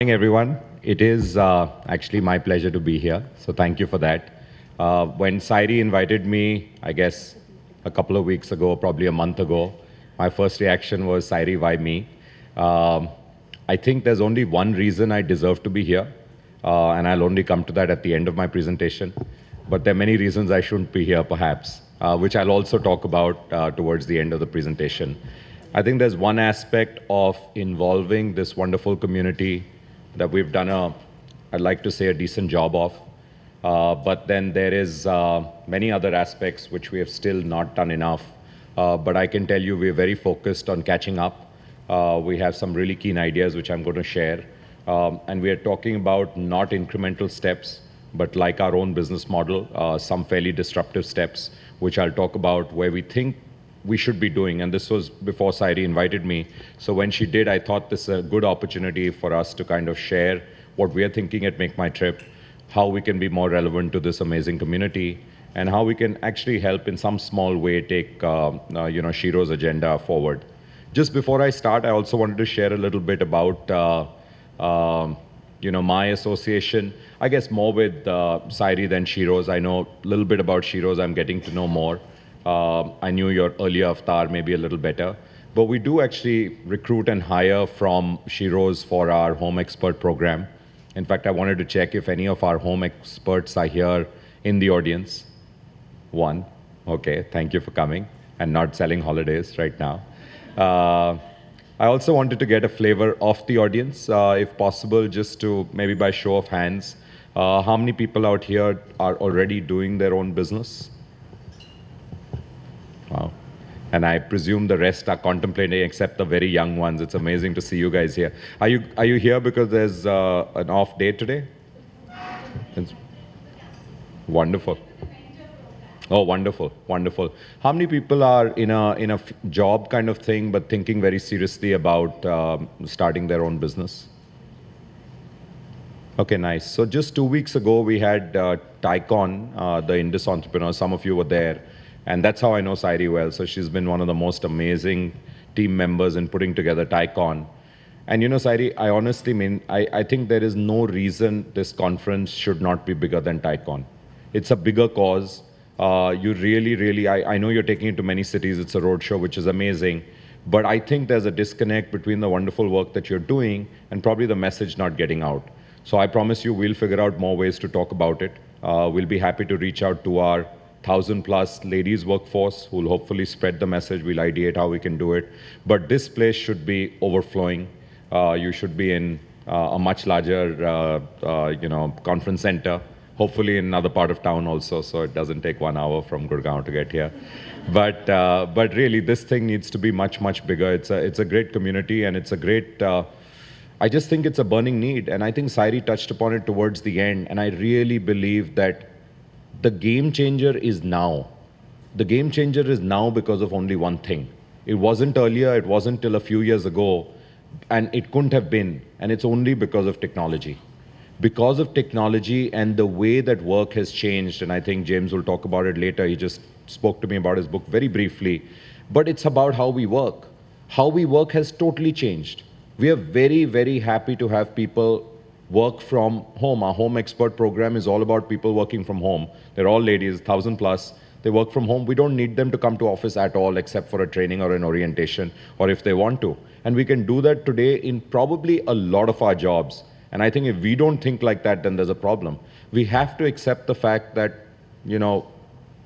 Morning, everyone. It is actually my pleasure to be here, so thank you for that. When Sairi invited me, I guess a couple of weeks ago, probably a month ago, my first reaction was, Sairi, why me? Um, I think there's only one reason I deserve to be here, and I'll only come to that at the end of my presentation. But there are many reasons I shouldn't be here, perhaps, which I'll also talk about towards the end of the presentation. I think there's one aspect of involving this wonderful community that we've done I'd like to say, a decent job of. But then there is many other aspects which we have still not done enough. But I can tell you we're very focused on catching up. We have some really keen ideas which I'm going to share. And we are talking about not incremental steps, but like our own business model, some fairly disruptive steps, which I'll talk about where we think we should be doing. And this was before Sairi invited me. So when she did, I thought this is a good opportunity for us to kind of share what we are thinking at MakeMyTrip, how we can be more relevant to this amazing community, and how we can actually help in some small way take Sheroes' agenda forward. Just before I start, I also wanted to share a little bit about my association, I guess more with Sairi than Sheroes. I know a little bit about Sheroes. I'm getting to know more. I knew your earlier avatar maybe a little better. But we do actually recruit and hire from Sheroes for our home expert program. In fact, I wanted to check if any of our home experts are here in the audience. One. Okay, thank you for coming and not selling holidays right now. I also wanted to get a flavor of the audience, if possible, just to maybe by show of hands. How many people out here are already doing their own business? Wow. And I presume the rest are contemplating, except the very young ones. It's amazing to see you guys here. Are you here because there's an off day today? It's wonderful. Oh, wonderful, wonderful. How many people are in a job kind of thing, but thinking very seriously about starting their own business? Okay, nice. So just 2 weeks ago, we had Tycon, the Indus Entrepreneurs. Some of you were there. And that's how I know Sairi well. So she's been one of the most amazing team members in putting together Tycon. And Sairi, I honestly mean, I think there is no reason this conference should not be bigger than Tycon. It's a bigger cause. You really, I know you're taking it to many cities. It's a roadshow, which is amazing. But I think there's a disconnect between the wonderful work that you're doing and probably the message not getting out. So I promise you, we'll figure out more ways to talk about it. We'll be happy to reach out to our 1,000+ ladies workforce who will hopefully spread the message. We'll ideate how we can do it. But this place should be overflowing. You should be in a much larger conference center, hopefully in another part of town also, so it doesn't take 1 hour from Gurgaon to get here. But really, this thing needs to be much bigger. It's a great community, and it's a great, I just think it's a burning need. And I think Sairi touched upon it towards the end, and I really believe that the game changer is now. The game changer is now because of only one thing. It wasn't earlier, it wasn't till a few years ago, and it couldn't have been, and it's only because of technology. Because of technology and the way that work has changed, and I think James will talk about it later. He just spoke to me about his book very briefly, but it's about how we work. How we work has totally changed. We are very happy to have people work from home. Our home expert program is all about people working from home. They're all ladies, 1,000+. They work from home. We don't need them to come to office at all, except for a training or an orientation, or if they want to. And we can do that today in probably a lot of our jobs. And I think if we don't think like that, then there's a problem. We have to accept the fact that,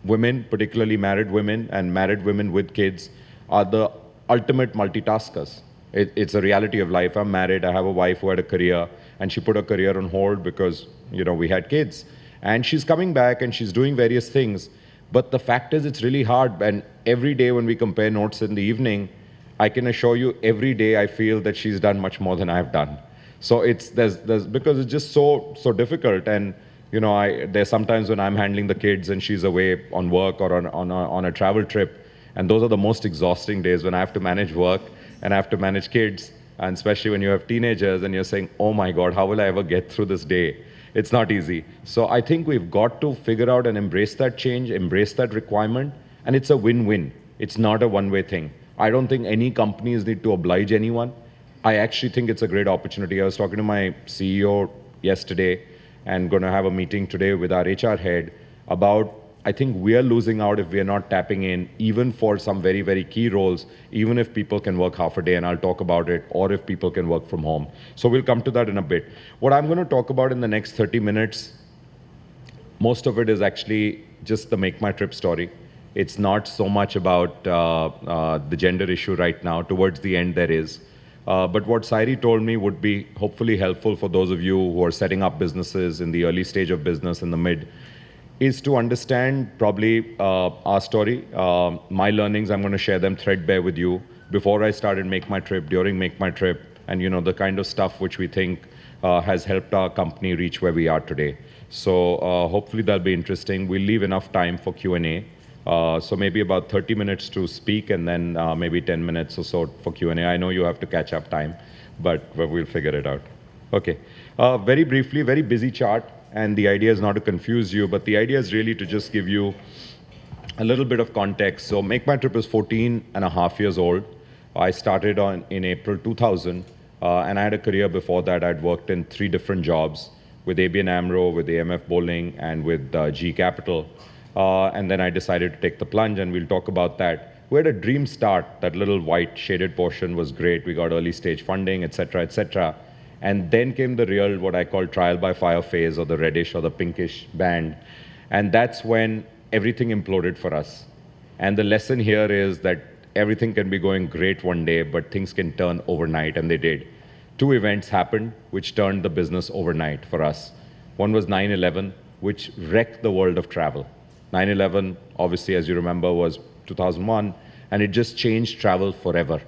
women, particularly married women and married women with kids, are the ultimate multitaskers. It's a reality of life. I'm married. I have a wife who had a career, and she put her career on hold because, we had kids. And she's coming back, and she's doing various things. But the fact is, it's really hard. And every day when we compare notes in the evening, I can assure you, every day I feel that she's done much more than I've done. So there's because it's just so difficult. And there's sometimes when I'm handling the kids and she's away on work or on a travel trip, and those are the most exhausting days when I have to manage work and I have to manage kids, and especially when you have teenagers and you're saying, oh my God, how will I ever get through this day? It's not easy. So I think we've got to figure out and embrace that change, embrace that requirement, and it's a win-win. It's not a one-way thing. I don't think any companies need to oblige anyone. I actually think it's a great opportunity. I was talking to my CEO yesterday and going to have a meeting today with our HR head about, I think we are losing out if we are not tapping in, even for some very, very key roles, even if people can work half a day, and I'll talk about it, or if people can work from home. So we'll come to that in a bit. What I'm going to talk about in the next 30 minutes, most of it is actually just the Make My Trip story. It's not so much about the gender issue right now. Towards the end, there is. But what Sairi told me would be hopefully helpful for those of you who are setting up businesses in the early stage of business, in the mid, is to understand probably our story. My learnings, I'm going to share them threadbare with you before I started Make My Trip, during Make My Trip, and the kind of stuff which we think has helped our company reach where we are today. So hopefully that'll be interesting. We'll leave enough time for Q&A. So maybe about 30 minutes to speak, and then maybe 10 minutes or so for Q&A. I know you have to catch up time, but we'll figure it out. Okay. Very briefly, very busy chart, and the idea is not to confuse you, but the idea is really to just give you a little bit of context. So Make My Trip is 14 and a half years old. I started in April 2000, and I had a career before that. I'd worked in 3 different jobs with ABN AMRO, with AMF Bowling, and with G Capital. And then I decided to take the plunge, and we'll talk about that. We had a dream start. That little white shaded portion was great. We got early stage funding, et cetera, et cetera. And then came the real, what I call trial by fire phase, or the reddish or the pinkish band. And that's when everything imploded for us. And the lesson here is that everything can be going great one day, but things can turn overnight, and they did. 2 events happened which turned the business overnight for us. One was 9/11, which wrecked the world of travel. 9/11, obviously, as you remember, was 2001, and it just changed travel forever.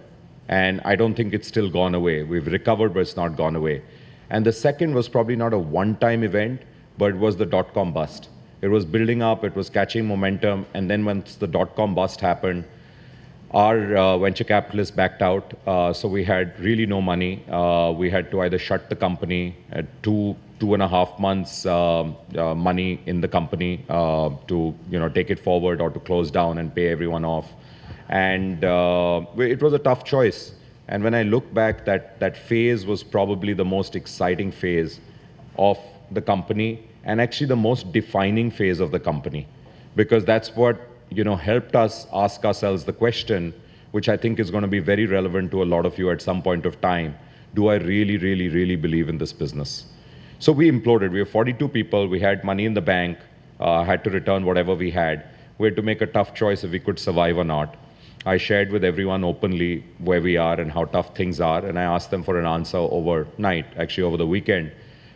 And I don't think it's still gone away. We've recovered, but it's not gone away. And the second was probably not a one-time event, but it was the dot-com bust. It was building up, it was catching momentum, and then once the dot-com bust happened, our venture capitalists backed out, so we had really no money. We had to either shut the company at 2.5 months money in the company to take it forward, or to close down and pay everyone off. And it was a tough choice. And when I look back, that phase was probably the most exciting phase of the company, and actually the most defining phase of the company, because that's what helped us ask ourselves the question, which I think is going to be very relevant to a lot of you at some point of time. Do I really, really, really believe in this business? So we imploded. We were 42 people. We had money in the bank, had to return whatever we had. We had to make a tough choice if we could survive or not. I shared with everyone openly where we are and how tough things are, and I asked them for an answer overnight, actually over the weekend.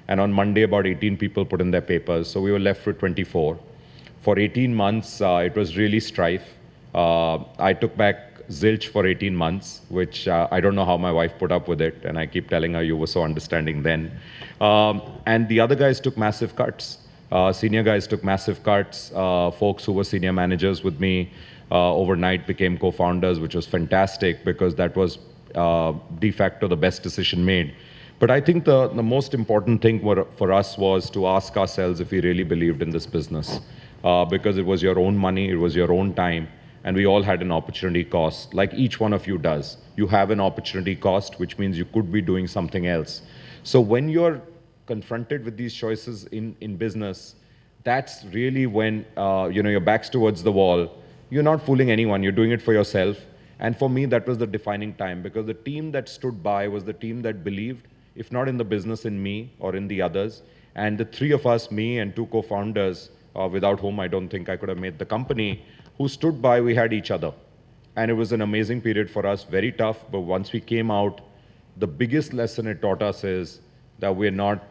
And on Monday, about 18 people put in their papers, so we were left with 24. For 18 months, it was really strife. I took back zilch for 18 months, which I don't know how my wife put up with it, and I keep telling her, you were so understanding then. And the other guys took massive cuts. Senior guys took massive cuts. Folks who were senior managers with me overnight became co-founders, which was fantastic, because that was de facto the best decision made. But I think the most important thing for us was to ask ourselves if we really believed in this business. Because it was your own money, it was your own time, and we all had an opportunity cost, like each one of you does. You have an opportunity cost, which means you could be doing something else. So when you're confronted with these choices in business, that's really when your back's towards the wall. You're not fooling anyone, you're doing it for yourself. And for me, that was the defining time, because the team that stood by was the team that believed, if not in the business, in me or in the others. And the 3 of us, me and 2 co-founders, without whom I don't think I could have made the company, who stood by, we had each other. And it was an amazing period for us, very tough, but once we came out, the biggest lesson it taught us is that we're not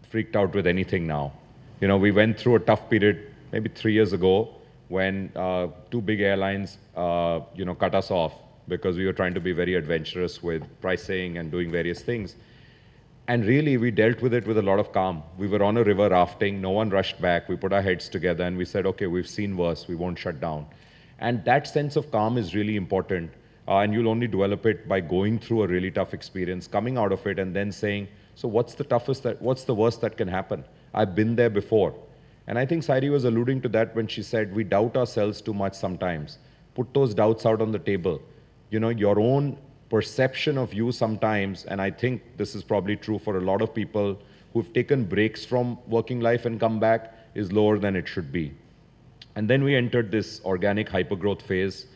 freaked out with anything now. We went through a tough period maybe 3 years ago when 2 big airlines cut us off because we were trying to be very adventurous with pricing and doing various things. And really, we dealt with it with a lot of calm. We were on a river rafting, no one rushed back. We put our heads together and we said, okay, we've seen worse, we won't shut down. And that sense of calm is really important. And you'll only develop it by going through a really tough experience, coming out of it and then saying, so what's the worst that can happen? I've been there before. And I think Sairi was alluding to that when she said, we doubt ourselves too much sometimes. Put those doubts out on the table. Your own perception of you sometimes, and I think this is probably true for a lot of people who've taken breaks from working life and come back, is lower than it should be. And then we entered this organic hypergrowth phase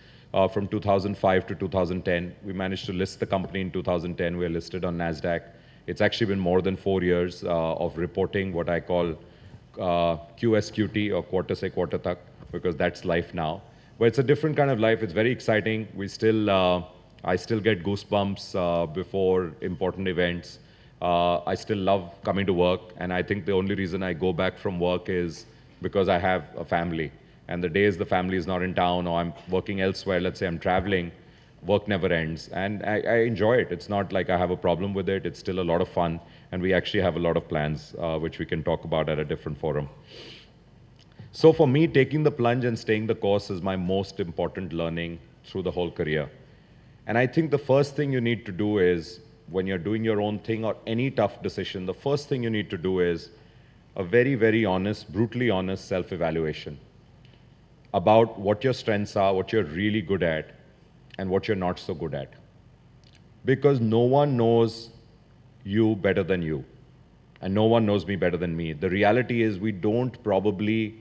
from 2005 to 2010. We managed to list the company in 2010. We are listed on NASDAQ. It's actually been more than 4 years of reporting what I call QSQT, or quarter se quarter tak, because that's life now. But it's a different kind of life. It's very exciting. I still get goosebumps before important events. I still love coming to work, and I think the only reason I go back from work is because I have a family. And the days the family is not in town or I'm working elsewhere, let's say I'm traveling, work never ends. And I enjoy it. It's not like I have a problem with it. It's still a lot of fun. And we actually have a lot of plans, which we can talk about at a different forum. So for me, taking the plunge and staying the course is my most important learning through the whole career. And I think the first thing you need to do is, when you're doing your own thing or any tough decision, the first thing you need to do is a very, very honest, brutally honest self-evaluation about what your strengths are, what you're really good at, and what you're not so good at. Because no one knows you better than you, and no one knows me better than me. The reality is we don't probably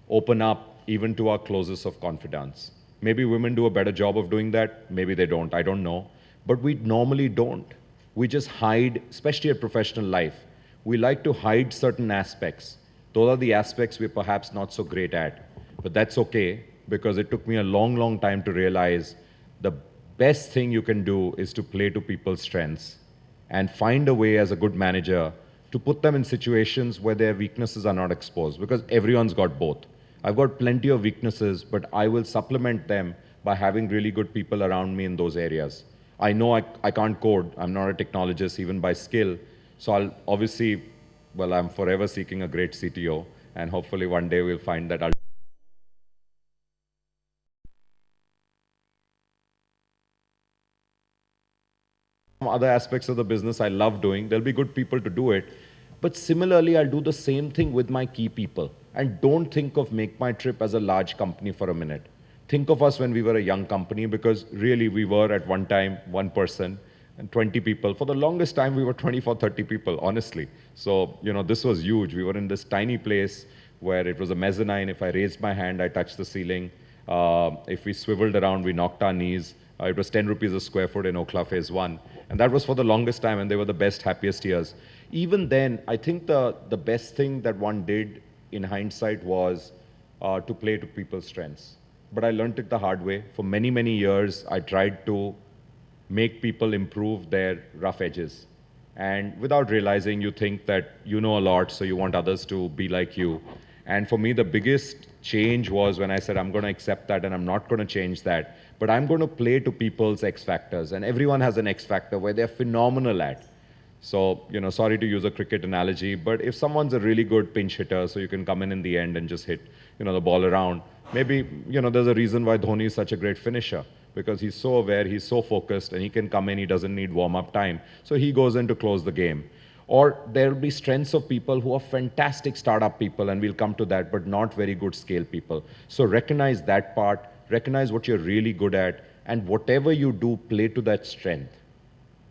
open up even to our closest of confidants. Maybe women do a better job of doing that, maybe they don't, I don't know. But we normally don't. We just hide, especially at professional life. We like to hide certain aspects. Those are the aspects we're perhaps not so great at. But that's okay, because it took me a long, long time to realize the best thing you can do is to play to people's strengths and find a way as a good manager to put them in situations where their weaknesses are not exposed, because everyone's got both. I've got plenty of weaknesses, but I will supplement them by having really good people around me in those areas. I know I can't code. I'm not a technologist even by skill. So I'll obviously, well, I'm forever seeking a great CTO, and hopefully one day we'll find that other aspects of the business I love doing. There'll be good people to do it. But similarly, I'll do the same thing with my key people. And don't think of MakeMyTrip as a large company for a minute. Think of us when we were a young company, because really we were at one time one person and 20 people. For the longest time, we were 24, 30 people, honestly. So, this was huge. We were in this tiny place where it was a mezzanine. If I raised my hand, I touched the ceiling. If we swiveled around, we knocked our knees. It was 10 rupees a square foot in Okhla Phase 1. And that was for the longest time, and they were the best, happiest years. Even then, I think the best thing that one did in hindsight was to play to people's strengths. But I learned it the hard way. For many, many years, I tried to make people improve their rough edges. And without realizing, you think that you know a lot, so you want others to be like you. And for me, the biggest change was when I said, I'm going to accept that and I'm not going to change that, but I'm going to play to people's X factors. And everyone has an X factor where they're phenomenal at. So, sorry to use a cricket analogy, but if someone's a really good pinch hitter, so you can come in the end and just hit, the ball around, maybe, there's a reason why Dhoni is such a great finisher, because he's so aware, he's so focused, and he can come in, he doesn't need warm-up time. So he goes in to close the game. Or there will be strengths of people who are fantastic startup people, and we'll come to that, but not very good scale people. So recognize that part, recognize what you're really good at, and whatever you do, play to that strength.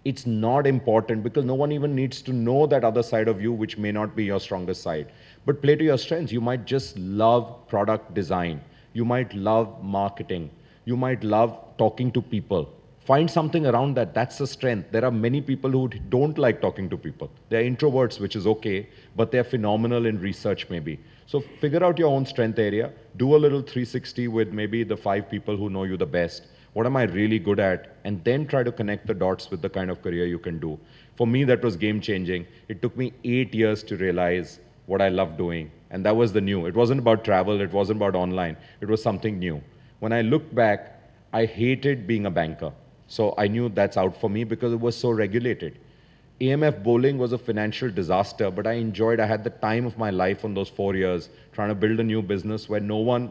It's not important, because no one even needs to know that other side of you, which may not be your strongest side. But play to your strengths. You might just love product design. You might love marketing. You might love talking to people. Find something around that. That's a strength. There are many people who don't like talking to people. They're introverts, which is okay, but they're phenomenal in research maybe. So figure out your own strength area. Do a little 360 with maybe the 5 people who know you the best. What am I really good at? And then try to connect the dots with the kind of career you can do. For me, that was game changing. It took me 8 years to realize what I love doing. And that was the new. It wasn't about travel. It wasn't about online. It was something new. When I look back, I hated being a banker. So I knew that's out for me because it was so regulated. AMF bowling was a financial disaster, but I had the time of my life on those 4 years trying to build a new business where no one.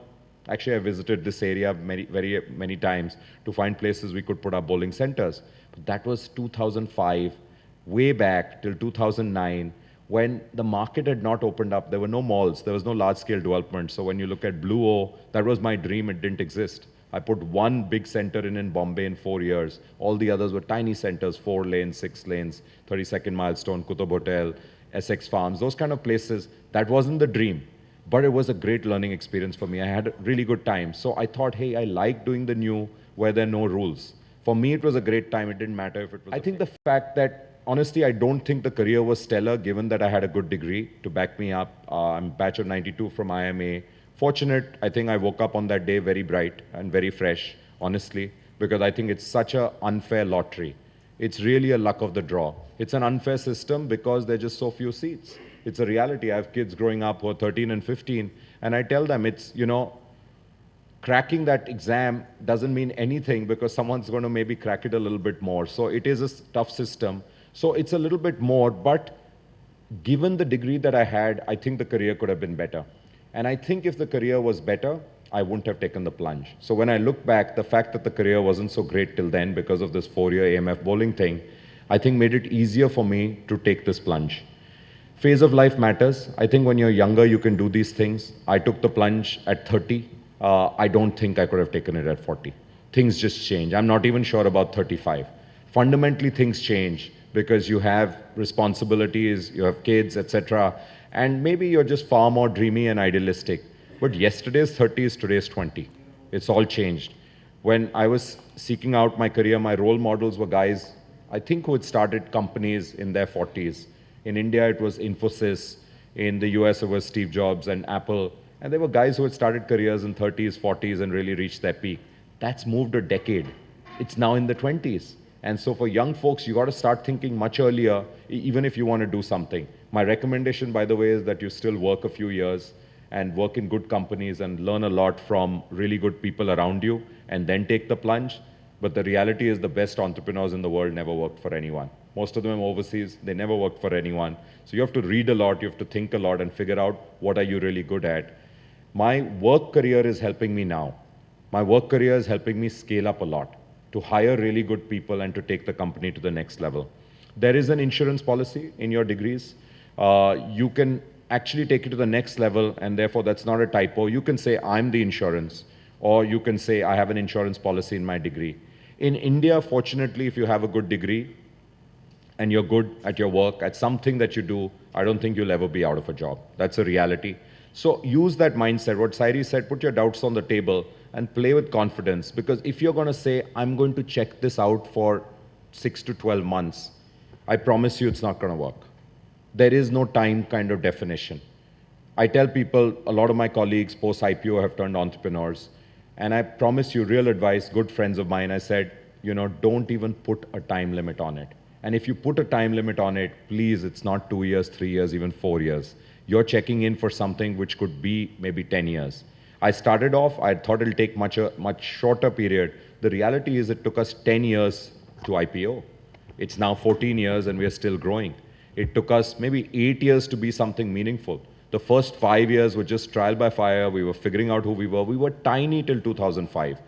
Actually, I visited this area many times to find places we could put our bowling centers. But that was 2005, way back till 2009, when the market had not opened up. There were no malls. There was no large-scale development. So when you look at Blue O, that was my dream. It didn't exist. I put one big center in Bombay in 4 years. All the others were tiny centers, 4 lanes, 6 lanes, 32nd Milestone, Qutub Hotel, Essex Farms, those kind of places. That wasn't the dream, but it was a great learning experience for me. I had a really good time. So I thought, hey, I like doing the new where there are no rules. For me, it was a great time. It didn't matter if it was. I think the fact that, honestly, I don't think the career was stellar, given that I had a good degree to back me up. I'm batch of 92 from IMA. Fortunate, I think I woke up on that day very bright and very fresh, honestly, because I think it's such an unfair lottery. It's really a luck of the draw. It's an unfair system because there are just so few seats. It's a reality. I have kids growing up who are 13 and 15, and I tell them it's, cracking that exam doesn't mean anything because someone's going to maybe crack it a little bit more. So it is a tough system. So it's a little bit more, but given the degree that I had, I think the career could have been better. And I think if the career was better, I wouldn't have taken the plunge. So when I look back, the fact that the career wasn't so great till then because of this 4-year AMF bowling thing, I think made it easier for me to take this plunge. Phase of life matters. I think when you're younger, you can do these things. I took the plunge at 30. I don't think I could have taken it at 40. Things just change. I'm not even sure about 35. Fundamentally, things change because you have responsibilities, you have kids, etc. And maybe you're just far more dreamy and idealistic. But yesterday's 30 is today's 20. It's all changed. When I was seeking out my career, my role models were guys, I think, who had started companies in their 40s. In India, it was Infosys. In the US, it was Steve Jobs and Apple. And there were guys who had started careers in 30s, 40s, and really reached their peak. That's moved a decade. It's now in the 20s. And so for young folks, you got to start thinking much earlier, even if you want to do something. My recommendation, by the way, is that you still work a few years and work in good companies and learn a lot from really good people around you, and then take the plunge. But the reality is the best entrepreneurs in the world never worked for anyone. Most of them overseas, they never worked for anyone. So you have to read a lot, you have to think a lot and figure out what are you really good at. My work career is helping me now. My work career is helping me scale up a lot, to hire really good people and to take the company to the next level. There is an insurance policy in your degrees. You can actually take it to the next level, and therefore that's not a typo. You can say, I'm the insurance, or you can say, I have an insurance policy in my degree. In India, fortunately, if you have a good degree and you're good at your work, at something that you do, I don't think you'll ever be out of a job. That's a reality. So use that mindset. What Sairi said, put your doubts on the table and play with confidence. Because if you're going to say, I'm going to check this out for 6 to 12 months, I promise you it's not going to work. There is no time kind of definition. I tell people, a lot of my colleagues post-IPO have turned entrepreneurs. And I promise you, real advice, good friends of mine, I said, don't even put a time limit on it. And if you put a time limit on it, please, it's not 2 years, 3 years, even 4 years. You're checking in for something which could be maybe 10 years. I started off, I thought it'll take much shorter period. The reality is it took us 10 years to IPO. It's now 14 years and we are still growing. It took us maybe 8 years to be something meaningful. The first 5 years were just trial by fire. We were figuring out who we were. We were tiny till 2005.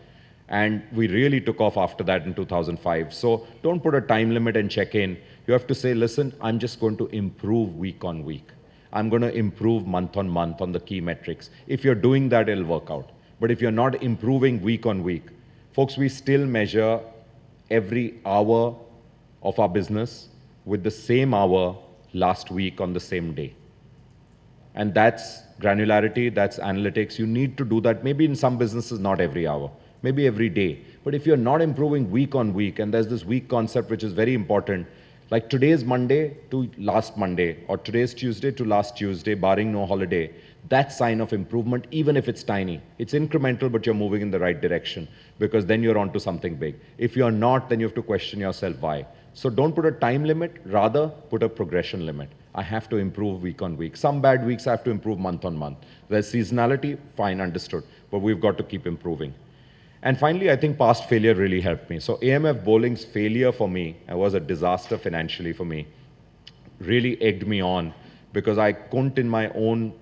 And we really took off after that in 2005. So don't put a time limit and check in. You have to say, listen, I'm just going to improve week on week. I'm going to improve month on month on the key metrics. If you're doing that, it'll work out. But if you're not improving week on week, folks, we still measure every hour of our business with the same hour last week on the same day. And that's granularity, that's analytics. You need to do that. Maybe in some businesses, not every hour, maybe every day. But if you're not improving week on week, and there's this week concept which is very important, like today's Monday to last Monday, or today's Tuesday to last Tuesday, barring no holiday, that's sign of improvement, even if it's tiny. It's incremental, but you're moving in the right direction, because then you're onto something big. If you're not, then you have to question yourself why. So don't put a time limit, rather put a progression limit. I have to improve week on week. Some bad weeks I have to improve month on month. There's seasonality, fine, understood, but we've got to keep improving. And finally, I think past failure really helped me. So AMF bowling's failure for me, it was a disaster financially for me, really egged me on, because I couldn't in my own,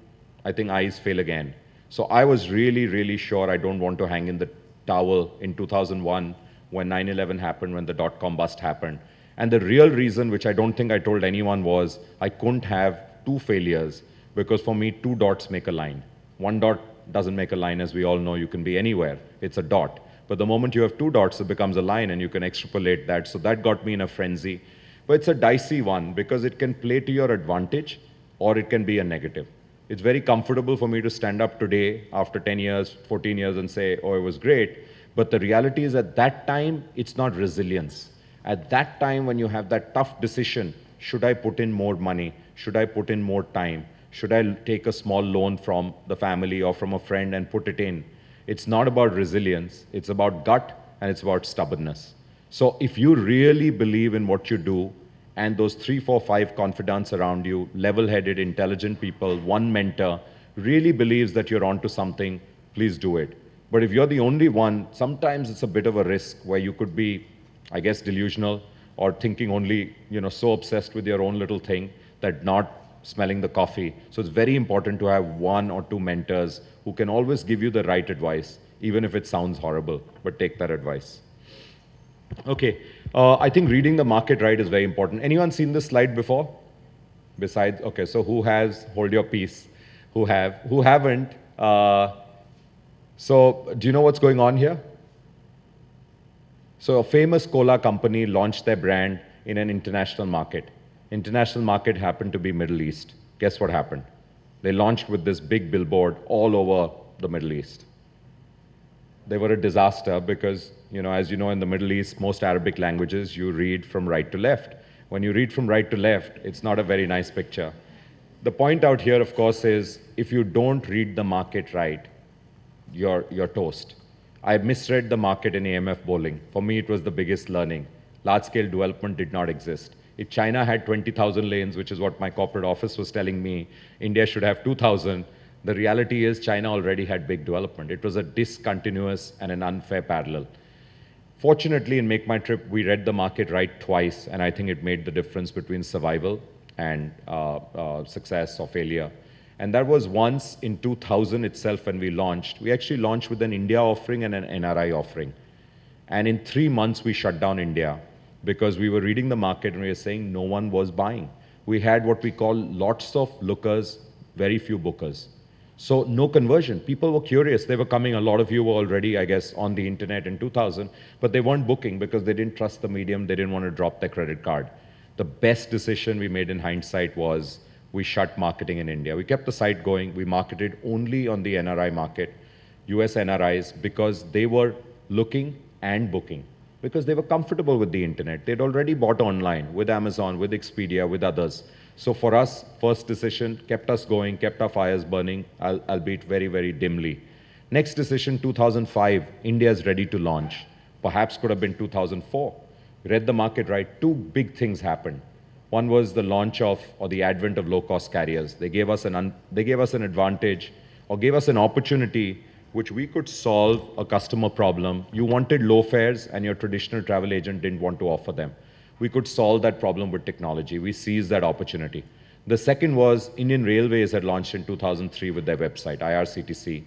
I think, eyes fail again. So I was really, really sure I don't want to hang in the towel in 2001 when 9/11 happened, when the dot-com bust happened. And the real reason, which I don't think I told anyone, was I couldn't have two failures, because for me, 2 dots make a line. 1 dot doesn't make a line, as we all know. You can be anywhere. It's a dot. But the moment you have two dots, it becomes a line and you can extrapolate that. So that got me in a frenzy. But it's a dicey one because it can play to your advantage or it can be a negative. It's very comfortable for me to stand up today after 10 years, 14 years and say, oh, it was great. But the reality is at that time, it's not resilience. At that time, when you have that tough decision, should I put in more money? Should I put in more time? Should I take a small loan from the family or from a friend and put it in? It's not about resilience. It's about gut and it's about stubbornness. So if you really believe in what you do and those 3, 4, 5 confidants around you, level-headed, intelligent people, one mentor, really believes that you're onto something, please do it. But if you're the only one, sometimes it's a bit of a risk where you could be, I guess, delusional or thinking only, so obsessed with your own little thing that not smelling the coffee. So it's very important to have 1 or 2 mentors who can always give you the right advice, even if it sounds horrible, but take that advice. Okay, I think reading the market right is very important. Anyone seen this slide before? Besides, okay, so who has, hold your peace. Who haven't, so do you know what's going on here? So a famous cola company launched their brand in an international market. International market happened to be Middle East. Guess what happened? They launched with this big billboard all over the Middle East. They were a disaster because, as you know, in the Middle East, most Arabic languages, you read from right to left. When you read from right to left, it's not a very nice picture. The point out here, of course, is if you don't read the market right, you're toast. I misread the market in AMF bowling. For me, it was the biggest learning. Large-scale development did not exist. If China had 20,000 lanes, which is what my corporate office was telling me, India should have 2,000. The reality is China already had big development. It was a discontinuous and an unfair parallel. Fortunately, in MakeMyTrip, we read the market right twice, and I think it made the difference between survival and success or failure. And that was once in 2000 itself when we launched. We actually launched with an India offering and an NRI offering. And in 3 months, we shut down India because we were reading the market and we were saying no one was buying. We had what we call lots of lookers, very few bookers. So no conversion. People were curious. They were coming. A lot of you were already, I guess, on the internet in 2000, but they weren't booking because they didn't trust the medium. They didn't want to drop their credit card. The best decision we made in hindsight was we shut marketing in India. We kept the site going. We marketed only on the NRI market, US NRIs, because they were looking and booking, because they were comfortable with the internet. They'd already bought online with Amazon, with Expedia, with others. So for us, first decision kept us going, kept our fires burning, albeit very, very dimly. Next decision, 2005, India is ready to launch. Perhaps could have been 2004. Read the market right. 2 big things happened. One was the launch of, or the advent of low-cost carriers. They gave us an advantage, or gave us an opportunity which we could solve a customer problem. You wanted low fares and your traditional travel agent didn't want to offer them. We could solve that problem with technology. We seized that opportunity. The second was Indian Railways had launched in 2003 with their website, IRCTC,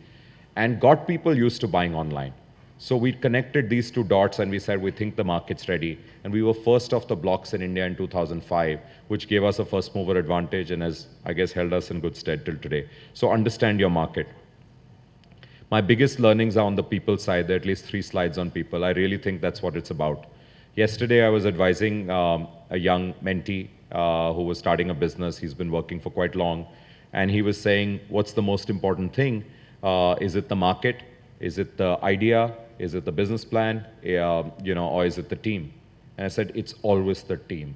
and got people used to buying online. So we connected these 2 dots and we said, we think the market's ready. And we were first off the blocks in India in 2005, which gave us a first mover advantage and has, I guess, held us in good stead till today. So understand your market. My biggest learnings are on the people side. There are at least 3 slides on people. I really think that's what it's about. Yesterday, I was advising a young mentee who was starting a business. He's been working for quite long. And he was saying, what's the most important thing? Is it the market? Is it the idea? Is it the business plan? Or is it the team? And I said, it's always the team,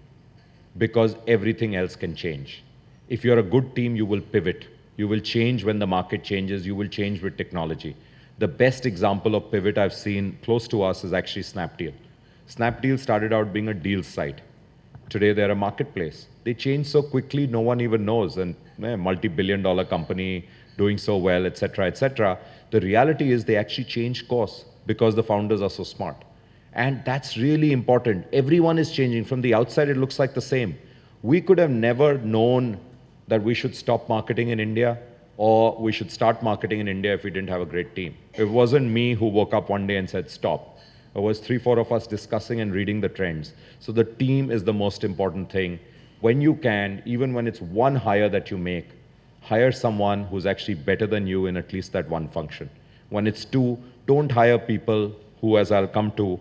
because everything else can change. If you're a good team, you will pivot. You will change when the market changes. You will change with technology. The best example of pivot I've seen close to us is actually Snapdeal. Snapdeal started out being a deal site. Today, they're a marketplace. They change so quickly, no one even knows. And multi-billion-dollar company doing so well, et cetera, et cetera. The reality is they actually change course because the founders are so smart. And that's really important. Everyone is changing. From the outside, it looks like the same. We could have never known that we should stop marketing in India or we should start marketing in India if we didn't have a great team. It wasn't me who woke up one day and said, stop. It was 3, 4 of us discussing and reading the trends. So the team is the most important thing. When you can, even when it's 1 hire that you make, hire someone who's actually better than you in at least that 1 function. When it's 2, don't hire people who, as I'll come to,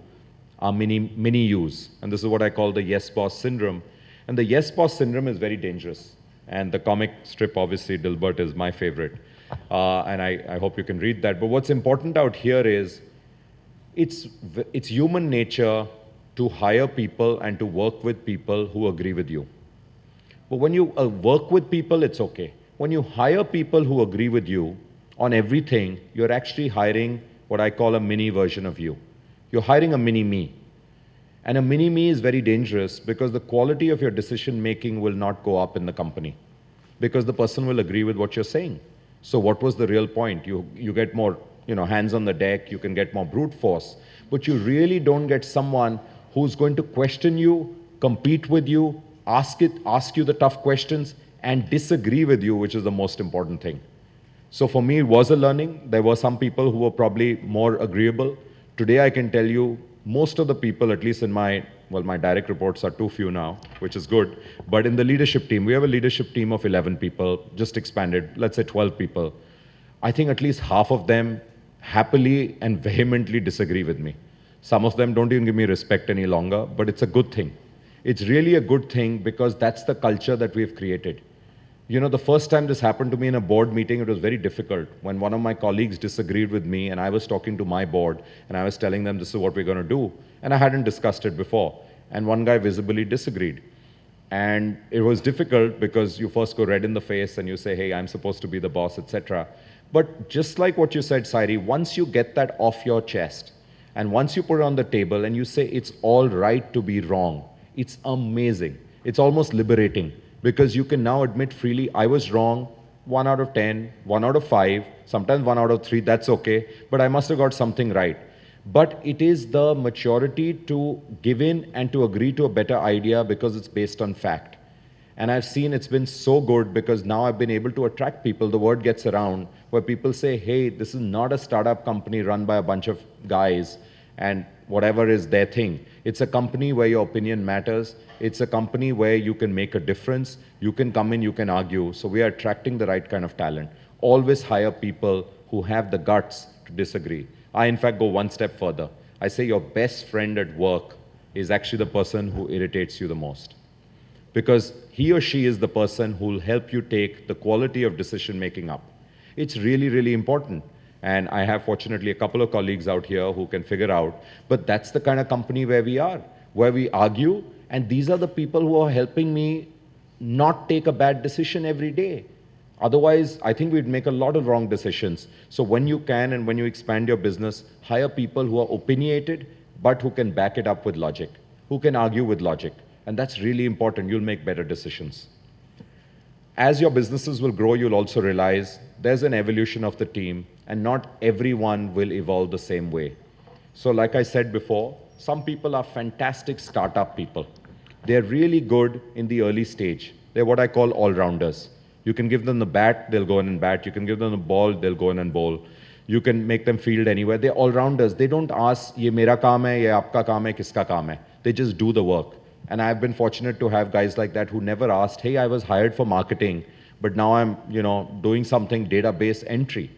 are mini yous. And this is what I call the yes boss syndrome. And the yes boss syndrome is very dangerous. And the comic strip, obviously, Dilbert is my favorite. And I hope you can read that. But what's important out here is it's human nature to hire people and to work with people who agree with you. But when you work with people, it's okay. When you hire people who agree with you on everything, you're actually hiring what I call a mini version of you. You're hiring a mini me. And a mini me is very dangerous because the quality of your decision making will not go up in the company because the person will agree with what you're saying. So what was the real point? You get more, hands on the deck, you can get more brute force, but you really don't get someone who's going to question you, compete with you, ask you the tough questions, and disagree with you, which is the most important thing. So for me, it was a learning. There were some people who were probably more agreeable. Today, I can tell you, most of the people, at least in my direct reports are too few now, which is good. But in the leadership team, we have a leadership team of 11 people, just expanded, let's say 12 people. I think at least half of them happily and vehemently disagree with me. Some of them don't even give me respect any longer, but it's a good thing. It's really a good thing because that's the culture that we've created. The first time this happened to me in a board meeting, it was very difficult. When one of my colleagues disagreed with me and I was talking to my board and I was telling them this is what we're going to do, and I hadn't discussed it before. And one guy visibly disagreed. And it was difficult because you first go red in the face and you say, hey, I'm supposed to be the boss, etc. But just like what you said, Sairi, once you get that off your chest and once you put it on the table and you say it's all right to be wrong, it's amazing. It's almost liberating. Because you can now admit freely, I was wrong, 1 out of 10, 1 out of 5, sometimes 1 out of 3, that's okay, but I must have got something right. But it is the maturity to give in and to agree to a better idea because it's based on fact. And I've seen it's been so good because now I've been able to attract people. The word gets around where people say, hey, this is not a startup company run by a bunch of guys and whatever is their thing. It's a company where your opinion matters. It's a company where you can make a difference. You can come in, you can argue. So we are attracting the right kind of talent. Always hire people who have the guts to disagree. I, in fact, go one step further. I say your best friend at work is actually the person who irritates you the most. Because he or she is the person who will help you take the quality of decision making up. It's really, really important. And I have, fortunately, a couple of colleagues out here who can figure out. But that's the kind of company where we are, where we argue. And these are the people who are helping me not take a bad decision every day. Otherwise, I think we'd make a lot of wrong decisions. So when you can and when you expand your business, hire people who are opinionated, but who can back it up with logic, who can argue with logic. And that's really important. You'll make better decisions. As your businesses will grow, you'll also realize there's an evolution of the team, and not everyone will evolve the same way. So like I said before, some people are fantastic startup people. They're really good in the early stage. They're what I call all-rounders. You can give them the bat, they'll go in and bat. You can give them the ball, they'll go in and bowl. You can make them field anywhere. They're all-rounders. They don't ask, ye mera kaam hai, ye aapka kaam hai, kiska kaam hai. They just do the work. And I've been fortunate to have guys like that who never asked, hey, I was hired for marketing, but now I'm, doing something database entry.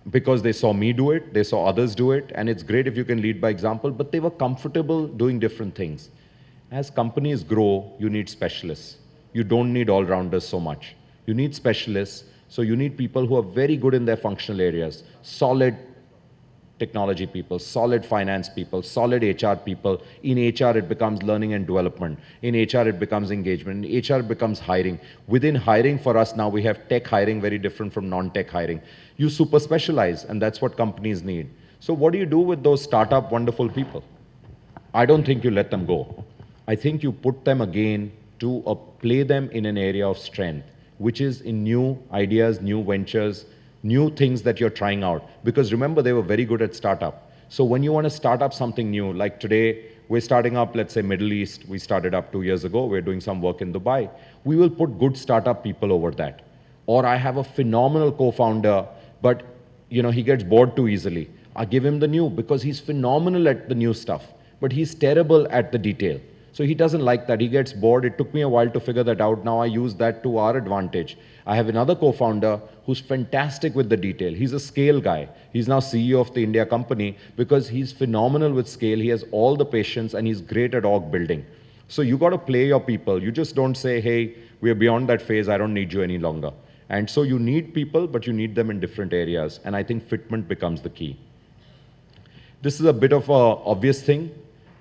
Because they saw me do it, they saw others do it, and it's great if you can lead by example, but they were comfortable doing different things. As companies grow, you need specialists. You don't need all-rounders so much. You need specialists, so you need people who are very good in their functional areas, solid technology people, solid finance people, solid HR people. In HR, it becomes learning and development. In HR, it becomes engagement. In HR, it becomes hiring. Within hiring, for us now, we have tech hiring, very different from non-tech hiring. You super specialize, and that's what companies need. So what do you do with those startup wonderful people? I don't think you let them go. I think you put them again to play them in an area of strength, which is in new ideas, new ventures, new things that you're trying out. Because remember, they were very good at startup. So when you want to start up something new, like today, we're starting up, let's say, Middle East. We started up 2 years ago. We're doing some work in Dubai. We will put good startup people over that. Or I have a phenomenal co-founder, but he gets bored too easily. I give him the new because he's phenomenal at the new stuff, but he's terrible at the detail. So he doesn't like that. He gets bored. It took me a while to figure that out. Now I use that to our advantage. I have another co-founder who's fantastic with the detail. He's a scale guy. He's now CEO of the India company because he's phenomenal with scale. He has all the patience and he's great at org building. So you got to play your people. You just don't say, hey, we are beyond that phase. I don't need you any longer. And so you need people, but you need them in different areas. And I think fitment becomes the key. This is a bit of an obvious thing,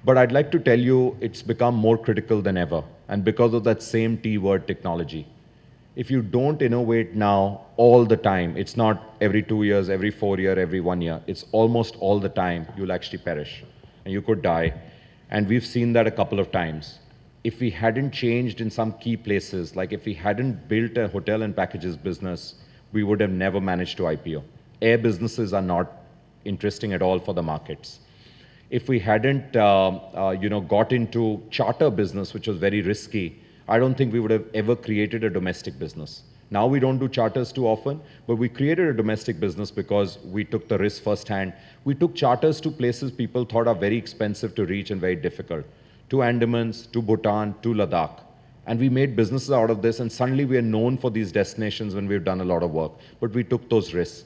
but I'd like to tell you it's become more critical than ever. And because of that same T word, technology. If you don't innovate now all the time, it's not every 2 years, every 4 years, every 1 year, it's almost all the time, you'll actually perish. And you could die. And we've seen that a couple of times. If we hadn't changed in some key places, like if we hadn't built a hotel and packages business, we would have never managed to IPO. Air businesses are not interesting at all for the markets. If we hadn't got into charter business, which was very risky, I don't think we would have ever created a domestic business. Now we don't do charters too often, but we created a domestic business because we took the risk firsthand. We took charters to places people thought are very expensive to reach and very difficult. To Andamans, to Bhutan, to Ladakh. And we made businesses out of this, and suddenly we are known for these destinations when we've done a lot of work. But we took those risks.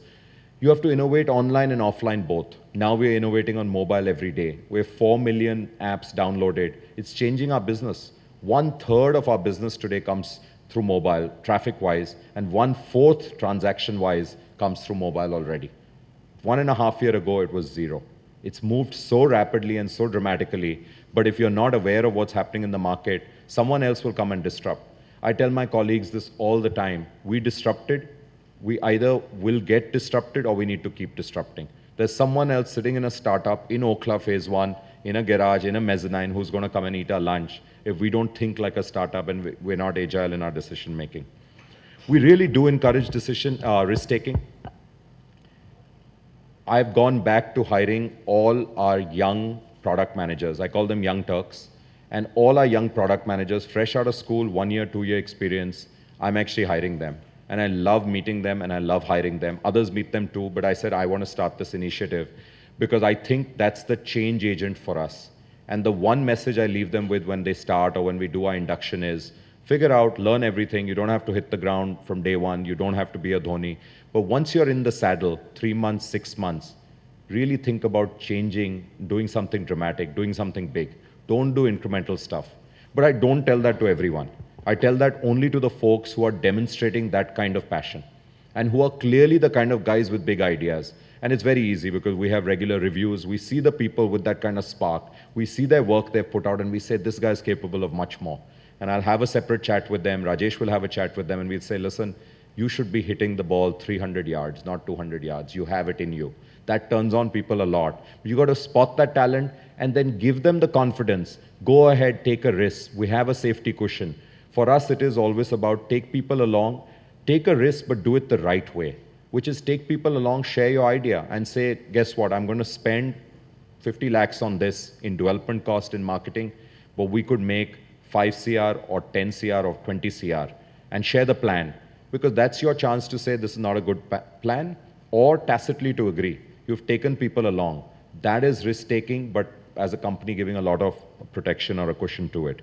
You have to innovate online and offline both. Now we're innovating on mobile every day. We have 4 million apps downloaded. It's changing our business. 1/3 of our business today comes through mobile, traffic-wise, and 1/4 transaction-wise comes through mobile already. 1.5 years ago, it was 0. It's moved so rapidly and so dramatically, but if you're not aware of what's happening in the market, someone else will come and disrupt. I tell my colleagues this all the time. We disrupted, we either will get disrupted or we need to keep disrupting. There's someone else sitting in a startup in Okhla phase 1, in a garage, in a mezzanine, who's going to come and eat our lunch if we don't think like a startup and we're not agile in our decision making. We really do encourage risk-taking. I've gone back to hiring all our young product managers. I call them young Turks. And all our young product managers, fresh out of school, 1 year, 2 year experience, I'm actually hiring them. And I love meeting them and I love hiring them. Others meet them too, but I said I want to start this initiative because I think that's the change agent for us. And the one message I leave them with when they start or when we do our induction is, figure out, learn everything. You don't have to hit the ground from day one. You don't have to be a Dhoni. But once you're in the saddle, 3 months, 6 months, really think about changing, doing something dramatic, doing something big. Don't do incremental stuff. But I don't tell that to everyone. I tell that only to the folks who are demonstrating that kind of passion and who are clearly the kind of guys with big ideas. And it's very easy because we have regular reviews. We see the people with that kind of spark. We see their work they've put out and we say, this guy is capable of much more. And I'll have a separate chat with them. Rajesh will have a chat with them and we'll say, listen, you should be hitting the ball 300 yards, not 200 yards. You have it in you. That turns on people a lot. You got to spot that talent and then give them the confidence. Go ahead, take a risk. We have a safety cushion. For us, it is always about take people along, take a risk, but do it the right way, which is take people along, share your idea and say, guess what? I'm going to spend 50 lakhs on this in development cost in marketing, but we could make 5 CR or 10 CR or 20 CR and share the plan. Because that's your chance to say this is not a good plan or tacitly to agree. You've taken people along. That is risk-taking, but as a company giving a lot of protection or a cushion to it.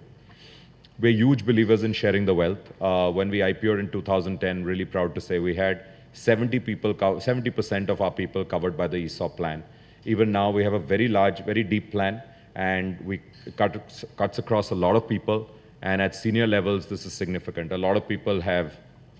We're huge believers in sharing the wealth. When we IPO'd in 2010, really proud to say we had 70% of our people covered by the ESOP plan. Even now, we have a very large, very deep plan, and we cuts across a lot of people. And at senior levels, this is significant. A lot of people have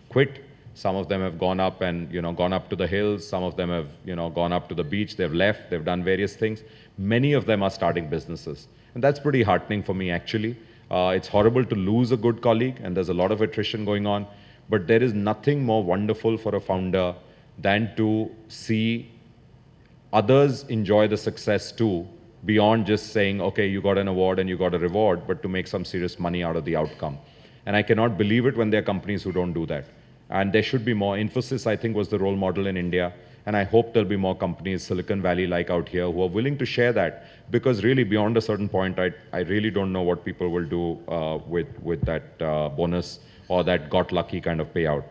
quit. Some of them have gone up and gone up to the hills. Some of them have gone up to the beach. They've left. They've done various things. Many of them are starting businesses, and that's pretty heartening for me actually. It's horrible to lose a good colleague, and there's a lot of attrition going on. But there is nothing more wonderful for a founder than to see others enjoy the success too, beyond just saying, okay, you got an award and you got a reward, but to make some serious money out of the outcome. And I cannot believe it when there are companies who don't do that. And there should be more. Infosys, I think, was the role model in India. And I hope there'll be more companies, Silicon Valley-like out here, who are willing to share that. Because really, beyond a certain point, I really don't know what people will do with that bonus or that got lucky kind of payout.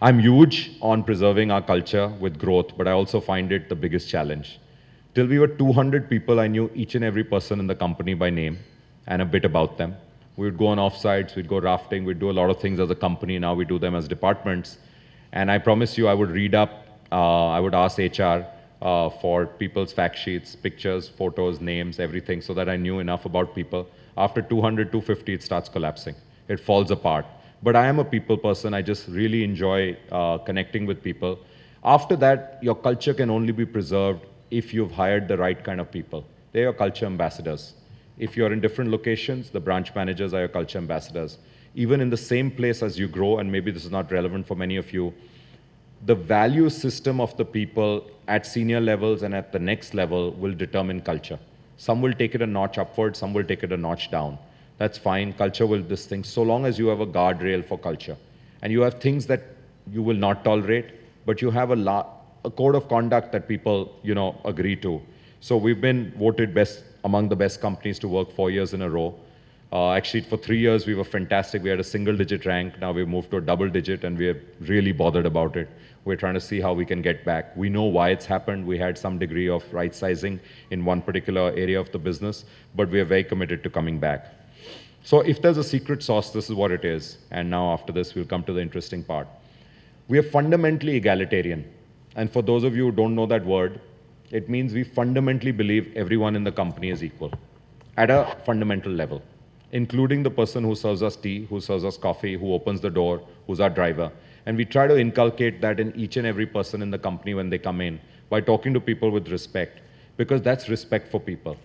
I'm huge on preserving our culture with growth, but I also find it the biggest challenge. Till we were 200 people, I knew each and every person in the company by name. and a bit about them. We would go on offsites, we'd go rafting, we'd do a lot of things as a company. Now we do them as departments. And I promise you, I would read up, I would ask HR for people's fact sheets, pictures, photos, names, everything, so that I knew enough about people. After 200, 250, it starts collapsing. It falls apart. But I am a people person. I just really enjoy connecting with people. After that, your culture can only be preserved if you've hired the right kind of people. They're your culture ambassadors. If you're in different locations, the branch managers are your culture ambassadors. Even in the same place as you grow, and maybe this is not relevant for many of you, the value system of the people at senior levels and at the next level will determine culture. Some will take it a notch upward, some will take it a notch down. That's fine. Culture will this thing, so long as you have a guardrail for culture. And you have things that you will not tolerate, but you have a code of conduct that people, agree to. So we've been voted among the best companies to work 4 years in a row. Actually, for 3 years, we were fantastic. We had a single-digit rank. Now we've moved to a double-digit, and we're really bothered about it. We're trying to see how we can get back. We know why it's happened. We had some degree of right-sizing in one particular area of the business, but we are very committed to coming back. So if there's a secret sauce, this is what it is. And now after this, we'll come to the interesting part. We are fundamentally egalitarian. And for those of you who don't know that word, it means we fundamentally believe everyone in the company is equal at a fundamental level, including the person who serves us tea, who serves us coffee, who opens the door, who's our driver. And we try to inculcate that in each and every person in the company when they come in by talking to people with respect, because that's respect for people.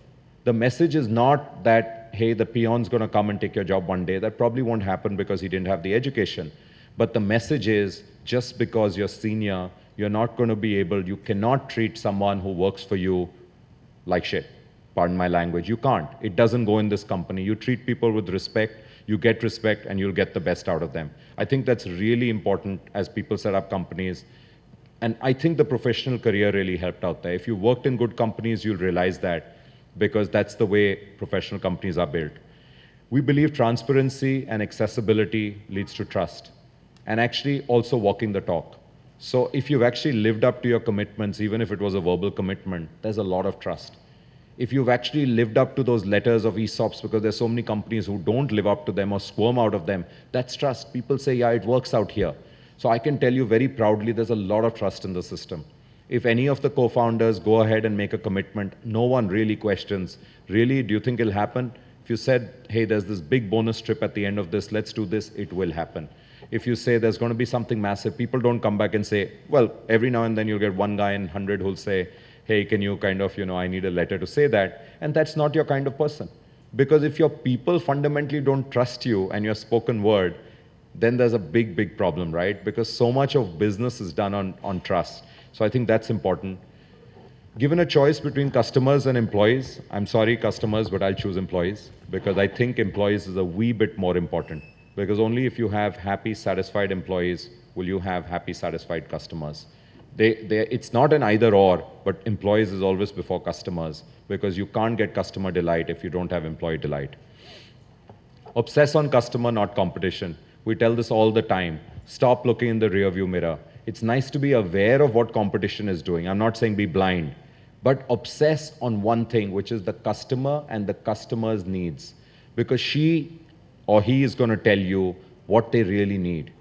The message is not that, hey, the peon's going to come and take your job one day. That probably won't happen because he didn't have the education. But the message is, just because you're senior, you're not going to be able, you cannot treat someone who works for you like shit. Pardon my language. You can't. It doesn't go in this company. You treat people with respect, you get respect, and you'll get the best out of them. I think that's really important as people set up companies. And I think the professional career really helped out there. If you worked in good companies, you'll realize that, because that's the way professional companies are built. We believe transparency and accessibility leads to trust, and actually also walking the talk. So if you've actually lived up to your commitments, even if it was a verbal commitment, there's a lot of trust. If you've actually lived up to those letters of ESOPs, because there's so many companies who don't live up to them or squirm out of them, that's trust. People say, yeah, it works out here. So I can tell you very proudly, there's a lot of trust in the system. If any of the co-founders go ahead and make a commitment, no one really questions, really, do you think it'll happen? If you said, hey, there's this big bonus trip at the end of this, let's do this, it will happen. If you say there's going to be something massive, people don't come back and say, well, every now and then you'll get one guy in 100 who'll say, hey, can you kind of, I need a letter to say that. And that's not your kind of person. Because if your people fundamentally don't trust you and your spoken word, then there's a big, big problem, right? Because so much of business is done on trust. So I think that's important. Given a choice between customers and employees, I'm sorry, customers, but I'll choose employees, because I think employees is a wee bit more important. Because only if you have happy, satisfied employees will you have happy, satisfied customers. It's not an either or, but employees is always before customers, because you can't get customer delight if you don't have employee delight. Obsess on customer, not competition. We tell this all the time. Stop looking in the rearview mirror. It's nice to be aware of what competition is doing. I'm not saying be blind, but obsess on one thing, which is the customer and the customer's needs, because she or he is going to tell you what they really need.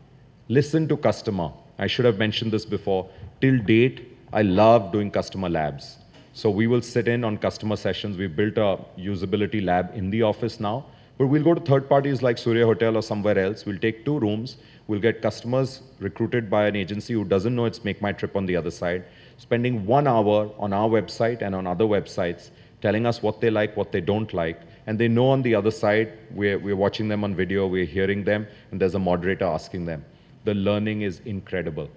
Listen to customer. I should have mentioned this before. Till date, I love doing customer labs. So we will sit in on customer sessions. We've built a usability lab in the office now, but we'll go to third parties like Surya Hotel or somewhere else. We'll take 2 rooms. We'll get customers recruited by an agency who doesn't know it's MakeMyTrip on the other side, spending 1 hour on our website and on other websites, telling us what they like, what they don't like. And they know on the other side, we're watching them on video, we're hearing them, and there's a moderator asking them. The learning is incredible.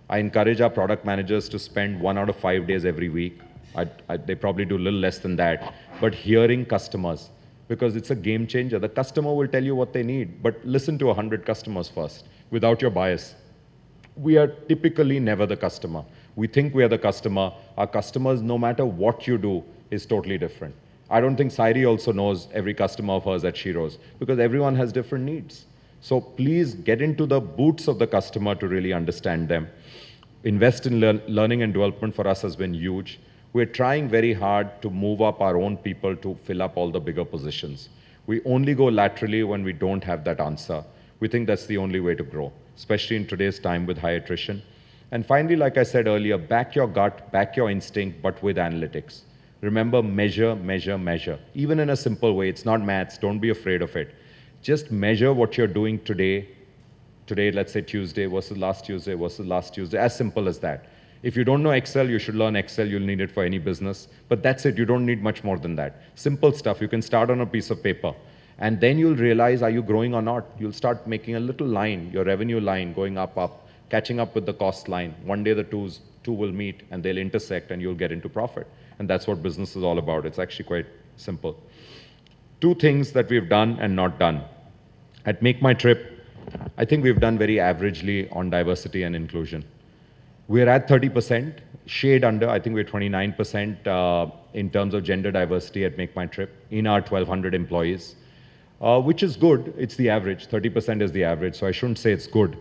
I encourage our product managers to spend 1 out of 5 days every week. They probably do a little less than that, but hearing customers, because it's a game changer. The customer will tell you what they need, but listen to 100 customers first, without your bias. We are typically never the customer. We think we are the customer. Our customers, no matter what you do, is totally different. I don't think Sairi also knows every customer of hers at Sheroes, because everyone has different needs. So please get into the boots of the customer to really understand them. Invest in learning and development for us has been huge. We're trying very hard to move up our own people to fill up all the bigger positions. We only go laterally when we don't have that answer. We think that's the only way to grow, especially in today's time with high attrition. And finally, like I said earlier, back your gut, back your instinct, but with analytics. Remember, measure, measure, measure. Even in a simple way, it's not maths, don't be afraid of it. Just measure what you're doing today, let's say Tuesday versus last Tuesday versus last Tuesday, as simple as that. If you don't know Excel, you should learn Excel, you'll need it for any business. But that's it, you don't need much more than that. Simple stuff, you can start on a piece of paper. And then you'll realize, are you growing or not? You'll start making a little line, your revenue line going up, up, catching up with the cost line. One day the two will meet and they'll intersect and you'll get into profit. And that's what business is all about. It's actually quite simple. Two things that we've done and not done. At MakeMyTrip, I think we've done very averagely on diversity and inclusion. We're at 30%, shade under, I think we're 29% in terms of gender diversity at MakeMyTrip in our 1,200 employees, which is good. It's the average, 30% is the average, so I shouldn't say it's good.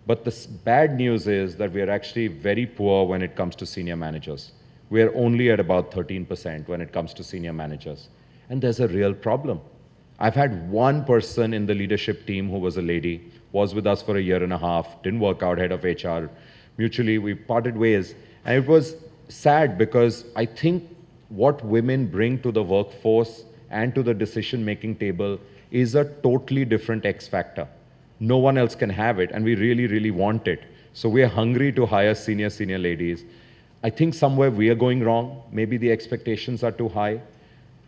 But the bad news is that we are actually very poor when it comes to senior managers. We are only at about 13% when it comes to senior managers. And there's a real problem. I've had one person in the leadership team who was a lady, was with us for a year and a half, didn't work out, head of HR. Mutually, we parted ways. And it was sad because I think what women bring to the workforce and to the decision-making table is a totally different X factor. No one else can have it, and we really, really want it. So we are hungry to hire senior ladies. I think somewhere we are going wrong. Maybe the expectations are too high.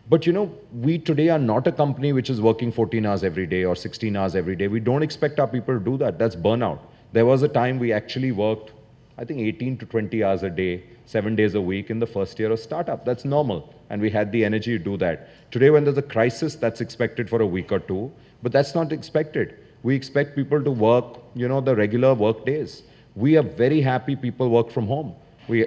But you know, we today are not a company which is working 14 hours every day or 16 hours every day. We don't expect our people to do that. That's burnout. There was a time we actually worked, I think 18 to 20 hours a day, 7 days a week in the first year of startup. That's normal. And we had the energy to do that. Today, when there's a crisis, that's expected for a week or two, but that's not expected. We expect people to work, you know, the regular work days. We are very happy people work from home.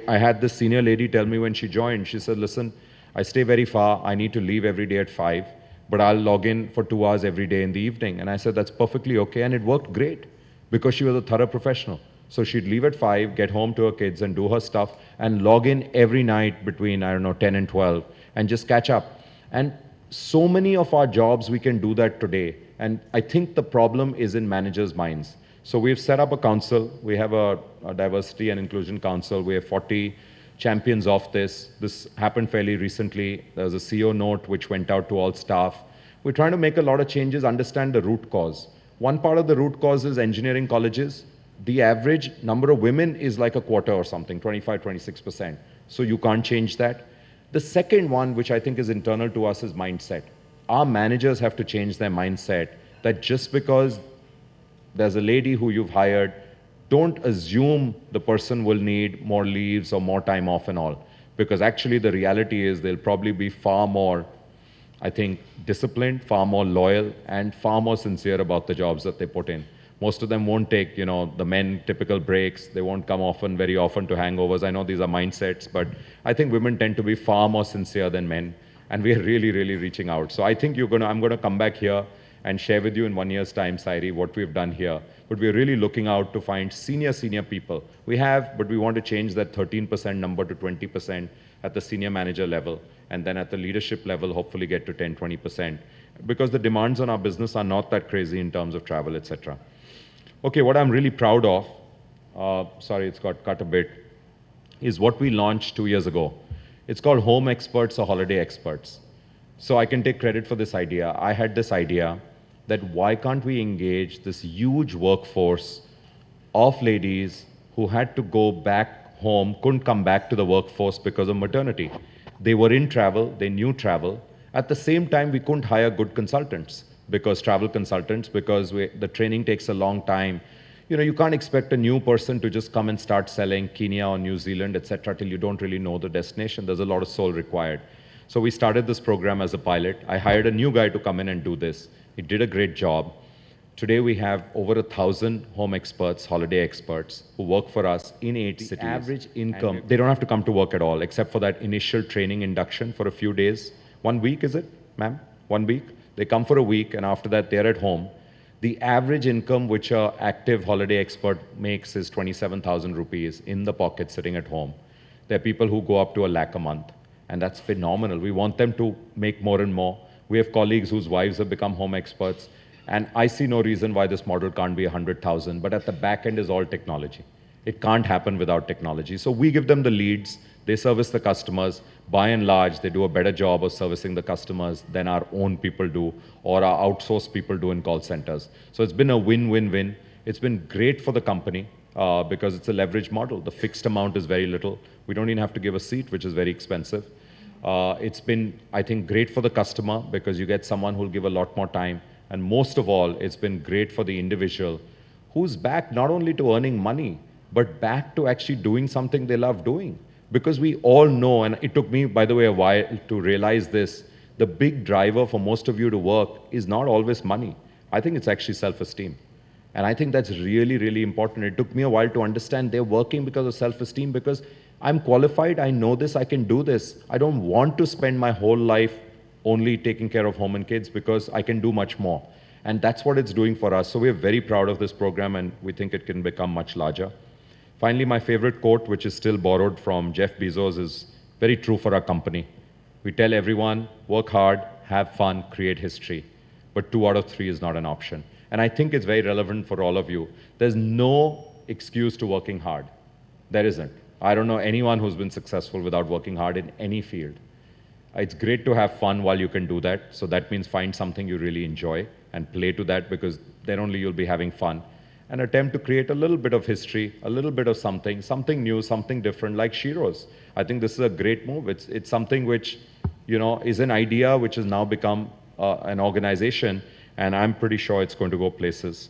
I had this senior lady tell me when she joined, she said, listen, I stay very far. I need to leave every day at 5, but I'll log in for 2 hours every day in the evening. And I said, that's perfectly okay. And it worked great because she was a thorough professional. So she'd leave at 5, get home to her kids and do her stuff and log in every night between, I don't know, 10 and 12 and just catch up. And so many of our jobs, we can do that today. And I think the problem is in managers' minds. So we've set up a council. We have a diversity and inclusion council. We have 40 champions of this. This happened fairly recently. There was a CEO note which went out to all staff. We're trying to make a lot of changes, understand the root cause. One part of the root cause is engineering colleges. The average number of women is like a quarter or something, 25, 26%. So you can't change that. The second one, which I think is internal to us, is mindset. Our managers have to change their mindset that just because there's a lady who you've hired, don't assume the person will need more leaves or more time off and all. Because actually the reality is they'll probably be far more, I think, disciplined, far more loyal, and far more sincere about the jobs that they put in. Most of them won't take, you know, the men typical breaks. They won't come very often to hangovers. I know these are mindsets, but I think women tend to be far more sincere than men. And we are really, really reaching out. So I think I'm going to come back here and share with you in 1 year's time, Sairi, what we've done here. But we're really looking out to find senior people. We have, but we want to change that 13% number to 20% at the senior manager level. And then at the leadership level, hopefully get to 10, 20%. Because the demands on our business are not that crazy in terms of travel, etc. Okay, what I'm really proud of, sorry, it's got cut a bit, is what we launched 2 years ago. It's called Home Experts or Holiday Experts. So I can take credit for this idea. I had this idea that why can't we engage this huge workforce of ladies who had to go back home, couldn't come back to the workforce because of maternity. They were in travel, they knew travel. At the same time, we couldn't hire good consultants, travel consultants, because the training takes a long time. You know, you can't expect a new person to just come and start selling Kenya or New Zealand, etc., till you don't really know the destination. There's a lot of soul required. So we started this program as a pilot. I hired a new guy to come in and do this. He did a great job. Today we have over 1,000 home experts, holiday experts, who work for us in 8 cities. Average income, they don't have to come to work at all, except for that initial training induction for a few days. 1 week, is it, ma'am? 1 week? They come for a week, and after that, they're at home. The average income which an active holiday expert makes is 27,000 rupees in the pocket sitting at home. There are people who go up to 1 lakh a month, and that's phenomenal. We want them to make more and more. We have colleagues whose wives have become home experts. And I see no reason why this model can't be 100,000, but at the back end is all technology. It can't happen without technology. So we give them the leads, they service the customers. By and large, they do a better job of servicing the customers than our own people do or our outsourced people do in call centers. So it's been a win-win-win. It's been great for the company because it's a leverage model. The fixed amount is very little. We don't even have to give a seat, which is very expensive. It's been, I think, great for the customer because you get someone who'll give a lot more time. And most of all, it's been great for the individual who's back not only to earning money, but back to actually doing something they love doing. Because we all know, and it took me, by the way, a while to realize this, the big driver for most of you to work is not always money. I think it's actually self-esteem. And I think that's really, really important. It took me a while to understand they're working because of self-esteem, because I'm qualified, I know this, I can do this. I don't want to spend my whole life only taking care of home and kids because I can do much more. And that's what it's doing for us. So we're very proud of this program and we think it can become much larger. Finally, my favorite quote, which is still borrowed from Jeff Bezos, is very true for our company. We tell everyone, work hard, have fun, create history. But 2 out of 3 is not an option. And I think it's very relevant for all of you. There's no excuse to working hard. There isn't. I don't know anyone who's been successful without working hard in any field. It's great to have fun while you can do that. So that means find something you really enjoy and play to that, because then only you'll be having fun. And attempt to create a little bit of history, a little bit of something new, something different, like Sheroes. I think this is a great move. It's something which, is an idea which has now become an organization, and I'm pretty sure it's going to go places.